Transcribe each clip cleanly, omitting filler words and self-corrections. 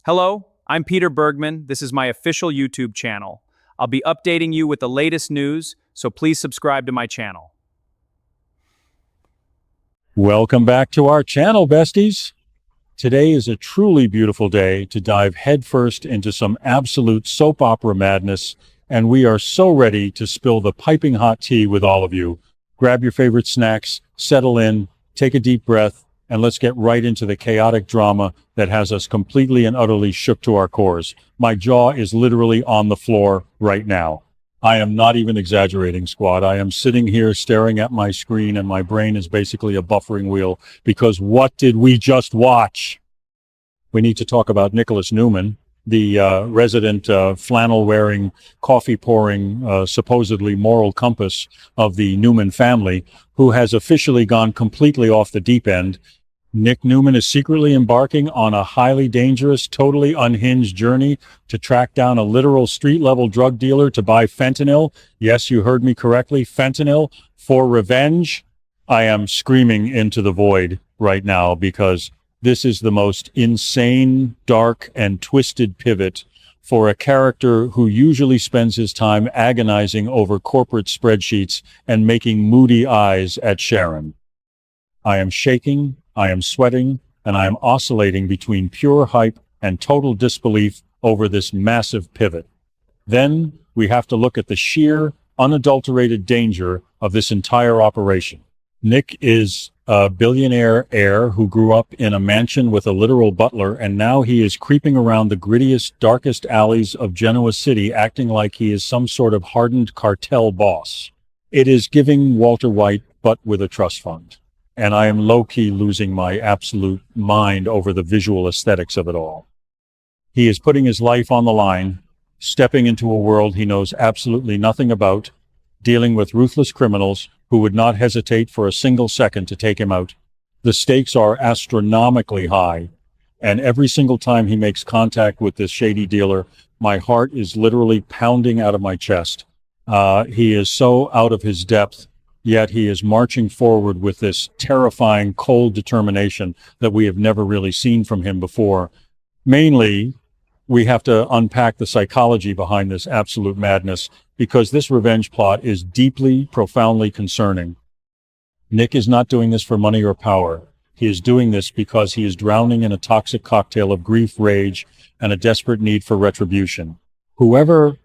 Hello, I'm Peter Bergman. This is my official YouTube channel. I'll be updating you with the latest news, so please subscribe to my channel. Welcome back to our channel, besties. Today is a truly beautiful day to dive headfirst into some absolute soap opera madness, and we are so ready to spill the piping hot tea with all of you. Grab your favorite snacks, settle in, take a deep breath, and let's get right into the chaotic drama that has us completely and utterly shook to our cores. My jaw is literally on the floor right now. I am not even exaggerating, squad. I am sitting here staring at my screen and my brain is basically a buffering wheel because what did we just watch? We need to talk about Nicholas Newman, the resident flannel-wearing, coffee-pouring, supposedly moral compass of the Newman family, who has officially gone completely off the deep end. Nick Newman is secretly embarking on a highly dangerous, totally unhinged journey to track down a literal street-level drug dealer to buy fentanyl. Yes, you heard me correctly, fentanyl, for revenge. I am screaming into the void right now because this is the most insane, dark, and twisted pivot for a character who usually spends his time agonizing over corporate spreadsheets and making moody eyes at Sharon. I am shaking, I am sweating, and I am oscillating between pure hype and total disbelief over this massive pivot. Then we have to look at the sheer, unadulterated danger of this entire operation. Nick is a billionaire heir who grew up in a mansion with a literal butler, and now he is creeping around the grittiest, darkest alleys of Genoa City, acting like he is some sort of hardened cartel boss. It is giving Walter White, but with a trust fund. And I am low-key losing my absolute mind over the visual aesthetics of it all. He is putting his life on the line, stepping into a world he knows absolutely nothing about, dealing with ruthless criminals who would not hesitate for a single second to take him out. The stakes are astronomically high, and every single time he makes contact with this shady dealer, my heart is literally pounding out of my chest. He is so out of his depth, yet he is marching forward with this terrifying, cold determination that we have never really seen from him before. Mainly, we have to unpack the psychology behind this absolute madness, because this revenge plot is deeply, profoundly concerning. Nick is not doing this for money or power. He is doing this because he is drowning in a toxic cocktail of grief, rage, and a desperate need for retribution. Whoever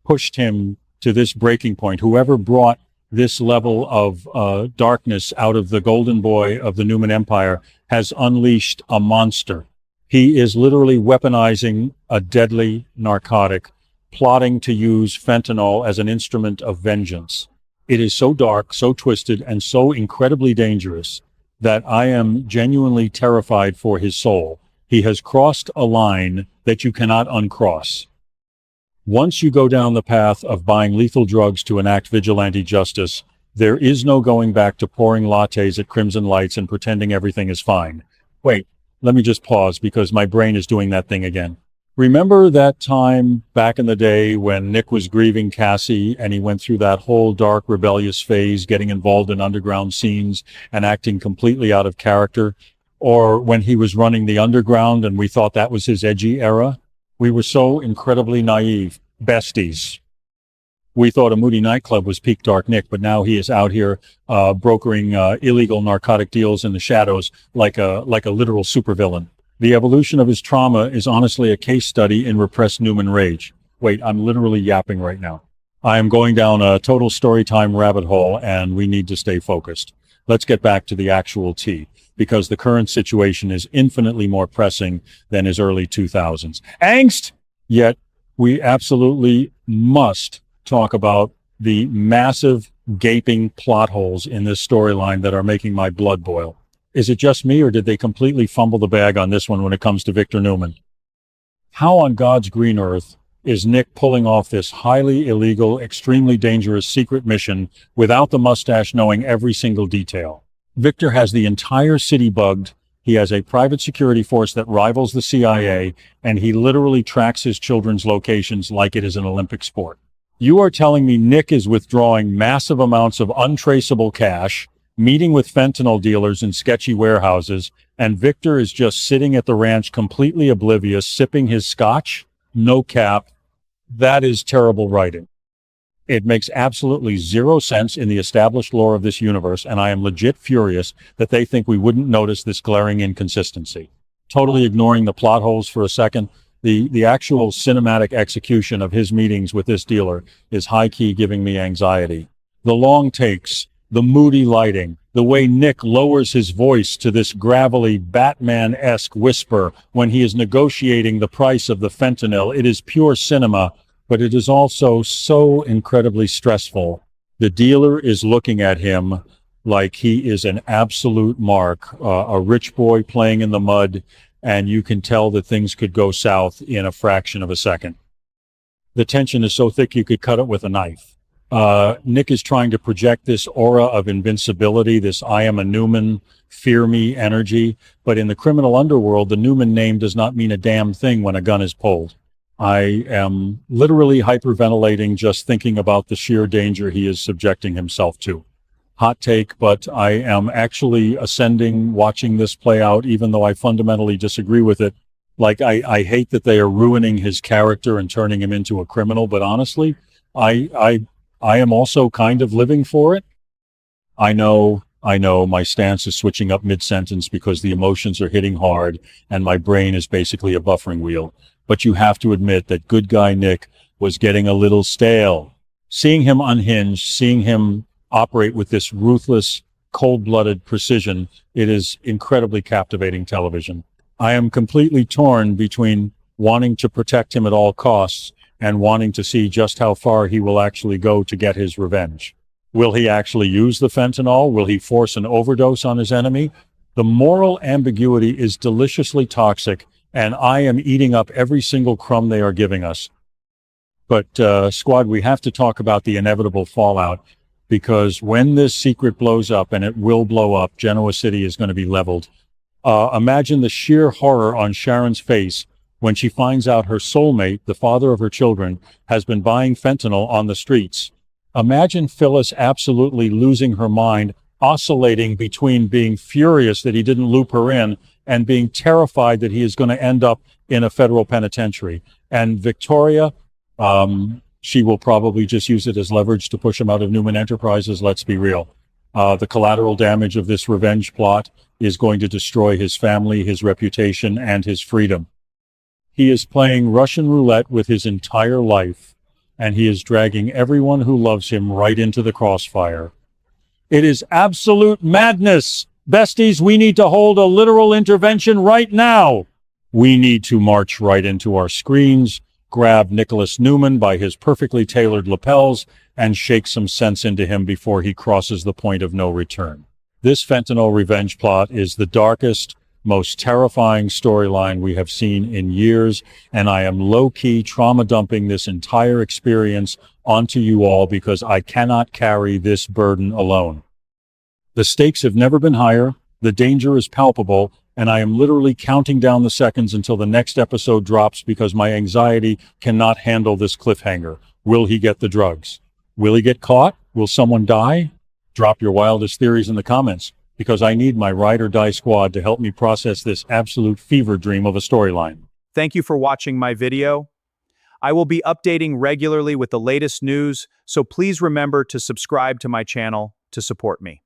pushed him to this breaking point, whoever brought this level of darkness out of the golden boy of the Newman Empire, has unleashed a monster. He is literally weaponizing a deadly narcotic, plotting to use fentanyl as an instrument of vengeance. It is so dark, so twisted, and so incredibly dangerous that I am genuinely terrified for his soul. He has crossed a line that you cannot uncross. Once you go down the path of buying lethal drugs to enact vigilante justice, there is no going back to pouring lattes at crimson lights and pretending everything is fine. Wait, let me just pause because my brain is doing that thing again. Remember that time back in the day when Nick was grieving Cassie and he went through that whole dark, rebellious phase, getting involved in underground scenes and acting completely out of character? Or when he was running the underground and we thought that was his edgy era? We were so incredibly naive. Besties. We thought a moody nightclub was peak dark Nick, but now he is out here brokering illegal narcotic deals in the shadows like a literal supervillain. The evolution of his trauma is honestly a case study in repressed Newman rage. Wait, I'm literally yapping right now. I am going down a total story time rabbit hole, and we need to stay focused. Let's get back to the actual tea, because the current situation is infinitely more pressing than his early 2000s. Angst! Yet, we absolutely must talk about the massive, gaping plot holes in this storyline that are making my blood boil. Is it just me, or did they completely fumble the bag on this one when it comes to Victor Newman? How on God's green earth is Nick pulling off this highly illegal, extremely dangerous secret mission without the mustache knowing every single detail? Victor has the entire city bugged. He has a private security force that rivals the CIA, and he literally tracks his children's locations like it is an Olympic sport. You are telling me Nick is withdrawing massive amounts of untraceable cash, meeting with fentanyl dealers in sketchy warehouses, and Victor is just sitting at the ranch completely oblivious, sipping his scotch? No cap. That is terrible writing. It makes absolutely zero sense in the established lore of this universe, and I am legit furious that they think we wouldn't notice this glaring inconsistency. Totally ignoring the plot holes for a second, the actual cinematic execution of his meetings with this dealer is high-key giving me anxiety. The long takes, the moody lighting, the way Nick lowers his voice to this gravelly Batman-esque whisper when he is negotiating the price of the fentanyl, it is pure cinema, but it is also so incredibly stressful. The dealer is looking at him like he is an absolute mark, a rich boy playing in the mud, and you can tell that things could go south in a fraction of a second. The tension is so thick you could cut it with a knife. Nick is trying to project this aura of invincibility, this I am a Newman, fear me energy, but in the criminal underworld, the Newman name does not mean a damn thing when a gun is pulled. I am literally hyperventilating just thinking about the sheer danger he is subjecting himself to. Hot take, but I am actually ascending watching this play out, even though I fundamentally disagree with it. Like, I hate that they are ruining his character and turning him into a criminal, but honestly, I am also kind of living for it. I know my stance is switching up mid-sentence because the emotions are hitting hard and my brain is basically a buffering wheel. But you have to admit that good guy Nick was getting a little stale. Seeing him unhinged, seeing him operate with this ruthless, cold-blooded precision, it is incredibly captivating television. I am completely torn between wanting to protect him at all costs and wanting to see just how far he will actually go to get his revenge. Will he actually use the fentanyl? Will he force an overdose on his enemy? The moral ambiguity is deliciously toxic, and I am eating up every single crumb they are giving us. But, squad, we have to talk about the inevitable fallout, because when this secret blows up, and it will blow up, Genoa City is going to be leveled. Imagine the sheer horror on Sharon's face when she finds out her soulmate, the father of her children, has been buying fentanyl on the streets. Imagine Phyllis absolutely losing her mind, oscillating between being furious that he didn't loop her in and being terrified that he is going to end up in a federal penitentiary. And Victoria, she will probably just use it as leverage to push him out of Newman Enterprises, let's be real. The collateral damage of this revenge plot is going to destroy his family, his reputation, and his freedom. He is playing Russian roulette with his entire life, and he is dragging everyone who loves him right into the crossfire. It is absolute madness. Besties, we need to hold a literal intervention right now. We need to march right into our screens, grab Nicholas Newman by his perfectly tailored lapels, and shake some sense into him before he crosses the point of no return. This fentanyl revenge plot is the darkest, most terrifying storyline we have seen in years, and I am low-key trauma dumping this entire experience onto you all because I cannot carry this burden alone. The stakes have never been higher, the danger is palpable, and I am literally counting down the seconds until the next episode drops because my anxiety cannot handle this cliffhanger. Will he get the drugs? Will he get caught? Will someone die? Drop your wildest theories in the comments, because I need my ride or die squad to help me process this absolute fever dream of a storyline. Thank you for watching my video. I will be updating regularly with the latest news, so please remember to subscribe to my channel to support me.